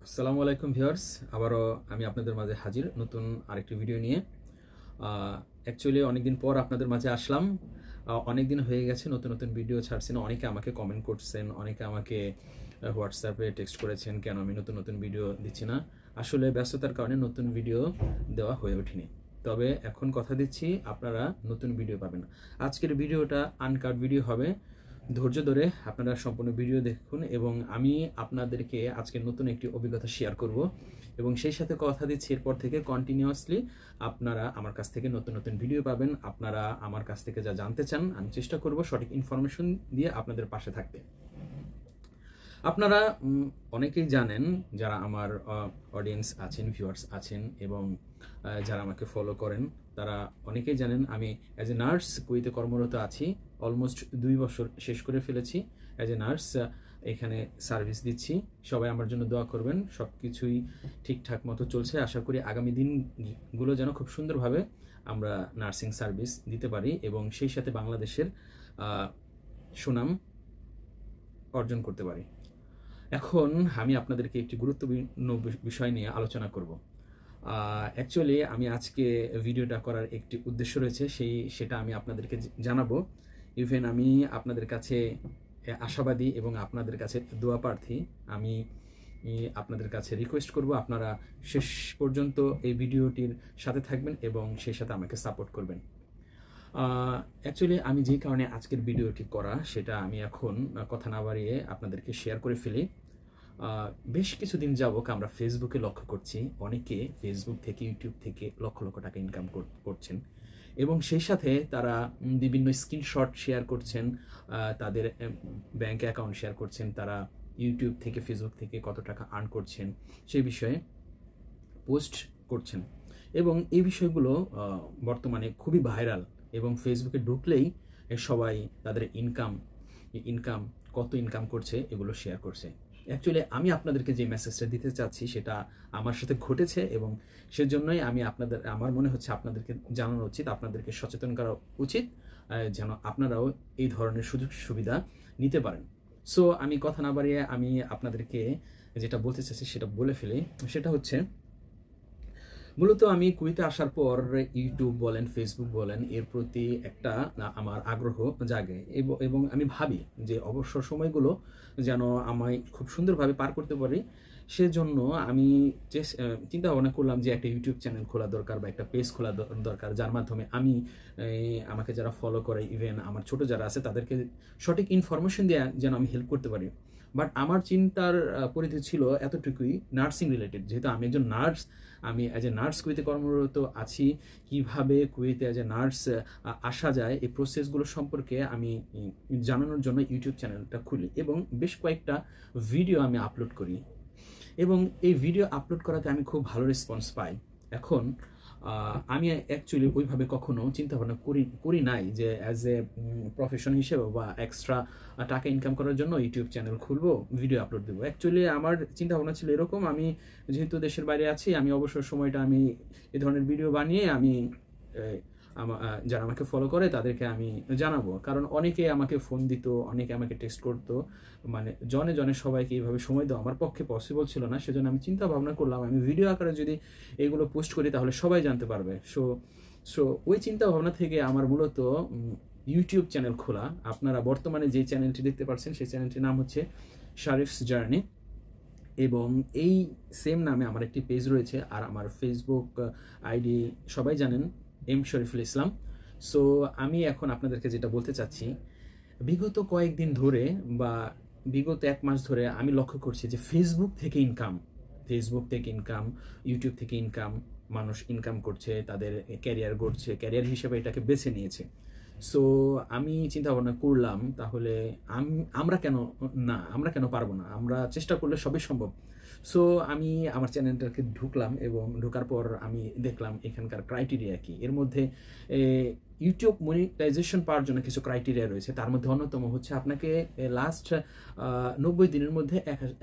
আসসালামু আলাইকুম ভিউয়ার্স, আবারও আমি আপনাদের মাঝে হাজির নতুন আরেকটি ভিডিও নিয়ে। অ্যাকচুয়ালি অনেকদিন পর আপনাদের মাঝে আসলাম। অনেক দিন হয়ে গেছে নতুন নতুন ভিডিও ছাড়ছি না। অনেকে আমাকে কমেন্ট করছেন, অনেকে আমাকে হোয়াটসঅ্যাপে টেক্সট করেছেন কেন আমি নতুন নতুন ভিডিও দিচ্ছি না। আসলে ব্যস্ততার কারণে নতুন ভিডিও দেওয়া হয়ে ওঠেনি। তবে এখন কথা দিচ্ছি আপনারা নতুন ভিডিও পাবেন। আজকের ভিডিওটা আনকাট ভিডিও হবে। ধৈর্য ধরে আপনারা সম্পূর্ণ ভিডিও দেখুন এবং আমি আপনাদেরকে আজকে নতুন একটি অভিজ্ঞতা শেয়ার করব এবং সেই সাথে কথা দিচ্ছি এরপর থেকে কন্টিনিউয়াসলি আপনারা আমার কাছ থেকে নতুন নতুন ভিডিও পাবেন। আপনারা আমার কাছ থেকে যা জানতে চান আমি চেষ্টা করব সঠিক ইনফরমেশন দিয়ে আপনাদের পাশে থাকতে। আপনারা অনেকেই জানেন, যারা আমার অডিয়েন্স আছেন, ভিউয়ার্স আছেন এবং যারা আমাকে ফলো করেন তারা অনেকেই জানেন আমি অ্যাজ এ নার্স কুয়েতে কর্মরত আছি। অলমোস্ট 2 বছর শেষ করে ফেলেছি অ্যাজ এ নার্স, এখানে সার্ভিস দিচ্ছি। সবাই আমার জন্য দোয়া করবেন। সব কিছুই ঠিকঠাক মতো চলছে। আশা করি আগামী দিনগুলো যেন খুব সুন্দরভাবে আমরা নার্সিং সার্ভিস দিতে পারি এবং সেই সাথে বাংলাদেশের সুনাম অর্জন করতে পারি। এখন আমি আপনাদেরকে একটি গুরুত্বপূর্ণ বিষয় নিয়ে আলোচনা করব। অ্যাকচুয়ালি আমি আজকে ভিডিওটা করার একটি উদ্দেশ্য রয়েছে, সেটা আমি আপনাদেরকে জানাবো। ইভেন আমি আপনাদের কাছে আশাবাদী এবং আপনাদের কাছে দোয়া প্রার্থী। আমি আপনাদের কাছে রিকোয়েস্ট করব আপনারা শেষ পর্যন্ত এই ভিডিওটির সাথে থাকবেন এবং সেই সাথে আমাকে সাপোর্ট করবেন। অ্যাকচুয়ালি আমি যে কারণে আজকের ভিডিওটি করা সেটা আমি এখন কথা না বাড়িয়ে আপনাদেরকে শেয়ার করে ফেলি। বেশ কিছুদিন যাবত আমরা ফেসবুকে লক্ষ্য করছি অনেকে ফেসবুক থেকে, ইউটিউব থেকে লক্ষ লক্ষ টাকা ইনকাম করছেন এবং সেই সাথে তারা বিভিন্ন স্ক্রিনশট শেয়ার করছেন, তাদের ব্যাংক অ্যাকাউন্ট শেয়ার করছেন, তারা ইউটিউব থেকে, ফেসবুক থেকে কত টাকা আর্ন করছেন সেই বিষয়ে পোস্ট করছেন এবং এই বিষয়গুলো বর্তমানে খুবই ভাইরাল এবং ফেসবুকে ঢুকলেই সবাই তাদের ইনকাম কত ইনকাম করছে এগুলো শেয়ার করছে। অ্যাকচুয়ালি আমি আপনাদেরকে যে মেসেজটা দিতে চাচ্ছি সেটা আমার সাথে ঘটেছে এবং সেজন্যই আমার মনে হচ্ছে আপনাদেরকে জানানো উচিত, আপনাদেরকে সচেতন করা উচিত যেন আপনারাও এই ধরনের সুযোগ সুবিধা নিতে পারেন। সো আমি কথা না বাড়িয়ে আমি আপনাদেরকে যেটা বলতে চাচ্ছি সেটা বলে ফেলি। সেটা হচ্ছে মূলত আমি কুয়েতে আসার পর ইউটিউব বলেন, ফেসবুক বলেন, এর প্রতি একটা আমার আগ্রহ জাগে এবং আমি ভাবি যে অবসর সময়গুলো যেন আমায় খুব সুন্দরভাবে পার করতে পারি। সেজন্য আমি চিন্তা ভাবনা করলাম যে একটা ইউটিউব চ্যানেল খোলা দরকার বা একটা পেজ খোলা দরকার, যার মাধ্যমে আমি আমাকে যারা ফলো করে, ইভেন আমার ছোট যারা আছে তাদেরকে সঠিক ইনফরমেশন দিয়ে যেন আমি হেল্প করতে পারি। বাট আমার চিন্তার পরিধি ছিল এতটুকুই, নার্সিং রিলেটেড। যেহেতু আমি একজন নার্স, আমি অ্যাজ এ নার্স কুয়েতে কর্মরত আছি, কিভাবে কুয়েতে অ্যাজ এ নার্স আসা যায় এই প্রসেসগুলো সম্পর্কে আমি জানানোর জন্য ইউটিউব চ্যানেলটা খুলি এবং বেশ কয়েকটা ভিডিও আমি আপলোড করি এবং এই ভিডিও আপলোড করাতে আমি খুব ভালো রেসপন্স পাই। এখন আমি অ্যাকচুয়ালি ওইভাবে কখনো চিন্তা ভাবনা করি নাই যে অ্যাজ এ প্রফেশন হিসেবে বা এক্সট্রা টাকা ইনকাম করার জন্য ইউটিউব চ্যানেল খুলবো, ভিডিও আপলোড দেবো। অ্যাকচুয়ালি আমার চিন্তা ভাবনা ছিল এরকম, আমি যেহেতু দেশের বাইরে আছি, আমি অবসর সময়টা আমি এই ধরনের ভিডিও বানিয়ে আমি যারা আমাকে ফলো করে তাদেরকে আমি জানাবো। কারণ অনেকে আমাকে ফোন দিত, অনেকে আমাকে টেক্সট করতো, মানে জনে সবাইকে এইভাবে সময় দেওয়া আমার পক্ষে পসিবল ছিল না। সেজন্য আমি চিন্তা ভাবনা করলাম আমি ভিডিও আকারে যদি এগুলো পোস্ট করি তাহলে সবাই জানতে পারবে। সো ওই চিন্তা ভাবনা থেকে আমার মূলত ইউটিউব চ্যানেল খোলা। আপনারা বর্তমানে যে চ্যানেলটি দেখতে পাচ্ছেন সেই চ্যানেলটির নাম হচ্ছে শারিফস জার্নি এবং এই সেম নামে আমার একটি পেজ রয়েছে। আর আমার ফেসবুক আইডি সবাই জানেন, এম শরীফুল ইসলাম। সো আমি এখন আপনাদেরকে যেটা বলতে চাচ্ছি, বিগত কয়েকদিন ধরে বা বিগত 1 মাস ধরে আমি লক্ষ্য করছি যে ফেসবুক থেকে ইনকাম, ইউটিউব থেকে ইনকাম, মানুষ ইনকাম করছে, তাদের ক্যারিয়ার গড়ছে, ক্যারিয়ার হিসেবে এটাকে বেছে নিয়েছে। সো আমি চিন্তা ভাবনা করলাম তাহলে আমরা কেন পারবো না, আমরা চেষ্টা করলে সবই সম্ভব। সো আমি আমার চ্যানেলটাকে ঢুকলাম এবং ঢোকার পর আমি দেখলাম এখানকার ক্রাইটেরিয়া কি। এর মধ্যে ইউটিউব মনিটাইজেশন পাওয়ার জন্য কিছু ক্রাইটেরিয়া রয়েছে। তার মধ্যে অন্যতম হচ্ছে আপনাকে লাস্ট 90 দিনের মধ্যে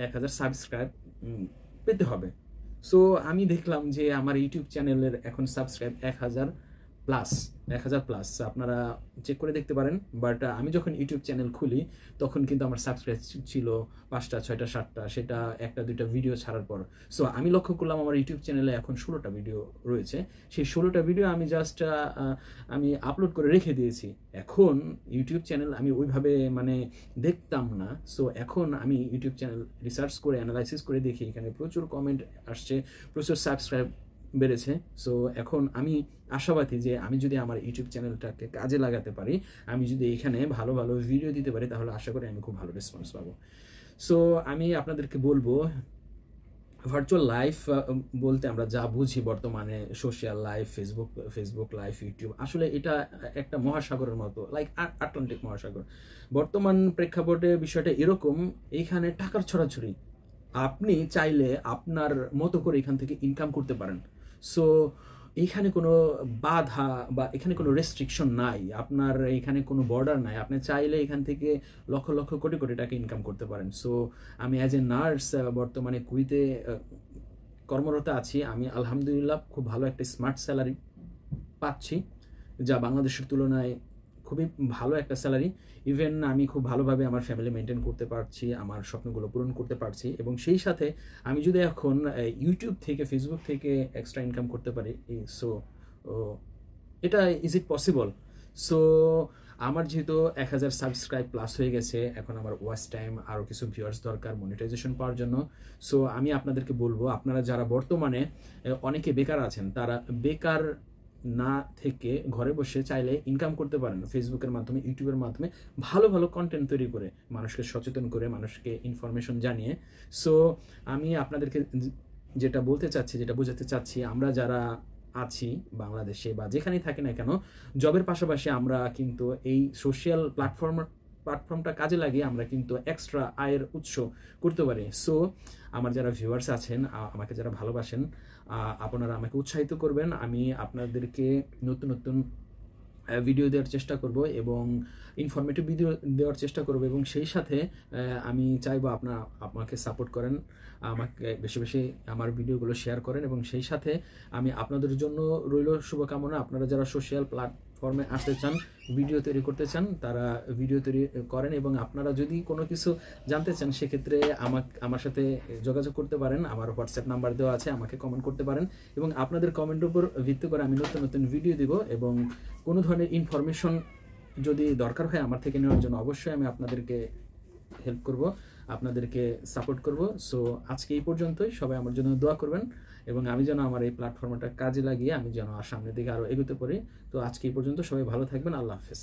1000 সাবস্ক্রাইব পেতে হবে। সো আমি দেখলাম যে আমার ইউটিউব চ্যানেলের এখন সাবস্ক্রাইব 1000 প্লাস, 1000 প্লাস আপনারা চেক করে দেখতে পারেন। বাট আমি যখন ইউটিউব চ্যানেল খুলি তখন কিন্তু আমার সাবস্ক্রাইব ছিল 5টা 6টা 7টা, সেটা 1টা 2টা ভিডিও ছাড়ার পর। সো আমি লক্ষ্য করলাম আমার ইউটিউব চ্যানেলে এখন 16টা ভিডিও রয়েছে। সেই 16টা ভিডিও আমি জাস্ট আমি আপলোড করে রেখে দিয়েছি। এখন ইউটিউব চ্যানেল আমি ওইভাবে মানে দেখতাম না। সো এখন আমি ইউটিউব চ্যানেল রিসার্চ করে অ্যানালাইসিস করে দেখি এখানে প্রচুর কমেন্ট আসছে, প্রচুর সাবস্ক্রাইব বেড়েছে। সো এখন আমি আশাবাদী যে আমি যদি আমার ইউটিউব চ্যানেলটাকে কাজে লাগাতে পারি, আমি যদি এখানে ভালো ভালো ভিডিও দিতে পারি, তাহলে আশা করি আমি খুব ভালো রেসপন্স পাবো। সো আমি আপনাদেরকে বলবো, ভার্চুয়াল লাইফ বলতে আমরা যা বুঝি বর্তমানে social life, Facebook life, YouTube, আসলে এটা একটা মহাসাগরের মতো, লাইক আটলান্টিক মহাসাগর। বর্তমান প্রেক্ষাপটে বিষয়টা এরকম, এইখানে টাকার ছড়াছড়ি। আপনি চাইলে আপনার মতো করে এখান থেকে ইনকাম করতে পারেন। সো এখানে কোনো বাধা বা এখানে কোনো রেস্ট্রিকশন নাই, আপনার এখানে কোনো বর্ডার নাই। আপনি চাইলে এখান থেকে লক্ষ লক্ষ কোটি কোটি টাকা ইনকাম করতে পারেন। সো আমি অ্যাজ এ নার্স বর্তমানে কুয়েতে কর্মরত আছি। আমি আলহামদুলিল্লাহ খুব ভালো একটা স্মার্ট স্যালারি পাচ্ছি, যা বাংলাদেশের তুলনায় খুবই ভালো একটা স্যালারি। ইভেন আমি খুব ভালোভাবে আমার ফ্যামিলি মেনটেন করতে পারছি, আমার স্বপ্নগুলো পূরণ করতে পারছি। এবং সেই সাথে আমি যদি এখন ইউটিউব থেকে, ফেসবুক থেকে এক্সট্রা ইনকাম করতে পারি, সো এটা ইজ ইট পসিবল? সো আমার যেহেতু 1000 সাবস্ক্রাইব প্লাস হয়ে গেছে, এখন আমার ওয়াচ টাইম আরও কিছু ভিউয়ার্স দরকার মনিটাইজেশন পাওয়ার জন্য। সো আমি আপনাদেরকে বলবো, আপনারা যারা বর্তমানে অনেকে বেকার আছেন, তারা বেকার না থেকে ঘরে বসে চাইলে ইনকাম করতে পারেন ফেসবুকের মাধ্যমে, ইউটিউবের মাধ্যমে, ভালো ভালো কন্টেন্ট তৈরি করে, মানুষকে সচেতন করে, মানুষকে ইনফরমেশন জানিয়ে। সো আমি আপনাদেরকে যেটা বলতে চাচ্ছি, যেটা বোঝাতে চাচ্ছি, আমরা যারা আছি বাংলাদেশে বা যেখানেই থাকি না কেন, জবের পাশাপাশি আমরা কিন্তু এই সোশ্যাল প্ল্যাটফর্মটা কাজে লাগিয়ে আমরা কিন্তু এক্সট্রা আয়ের উৎস করতে পারি। সো আমার যারা ভিউয়ার্স আছেন, আমাকে যারা ভালোবাসেন, আপনারা আমাকে উৎসাহিত করবেন। আমি আপনাদেরকে নতুন নতুন ভিডিও দেওয়ার চেষ্টা করব এবং ইনফরমেটিভ ভিডিও দেওয়ার চেষ্টা করব। এবং সেই সাথে আমি চাইবো আপনারা আমাকে সাপোর্ট করেন, আমাকে বেশি বেশি আমার ভিডিওগুলো শেয়ার করেন। এবং সেই সাথে আমি আপনাদের জন্য রইল শুভকামনা। আপনারা যারা সোশ্যাল প্ল্যাটফর্মে আসতে চান, ভিডিও তৈরি করতে চান, তারা ভিডিও তৈরি করেন। এবং আপনারা যদি কোনো কিছু জানতে চান, সেক্ষেত্রে আমার সাথে যোগাযোগ করতে পারেন। আমার হোয়াটসঅ্যাপ নাম্বার দেওয়া আছে, আমাকে কমেন্ট করতে পারেন। এবং আপনাদের কমেন্টের উপর ভিত্তি করে আমি নতুন নতুন ভিডিও দিব। এবং কোনো ধরনের ইনফরমেশন যদি দরকার হয় আমার থেকে নেওয়ার জন্য, অবশ্যই আমি আপনাদেরকে হেল্প করব, আপনাদেরকে সাপোর্ট করব। সো আজকে এই পর্যন্তই। সবাই আমার জন্য দোয়া করবেন এবং আমি যেন আমার এই প্ল্যাটফর্মটা কাজে লাগিয়ে আমি যেন সামনের দিকে আরও এগোতে পারি। তো আজকে এই পর্যন্ত, সবাই ভালো থাকবেন। আল্লাহ হাফেজ।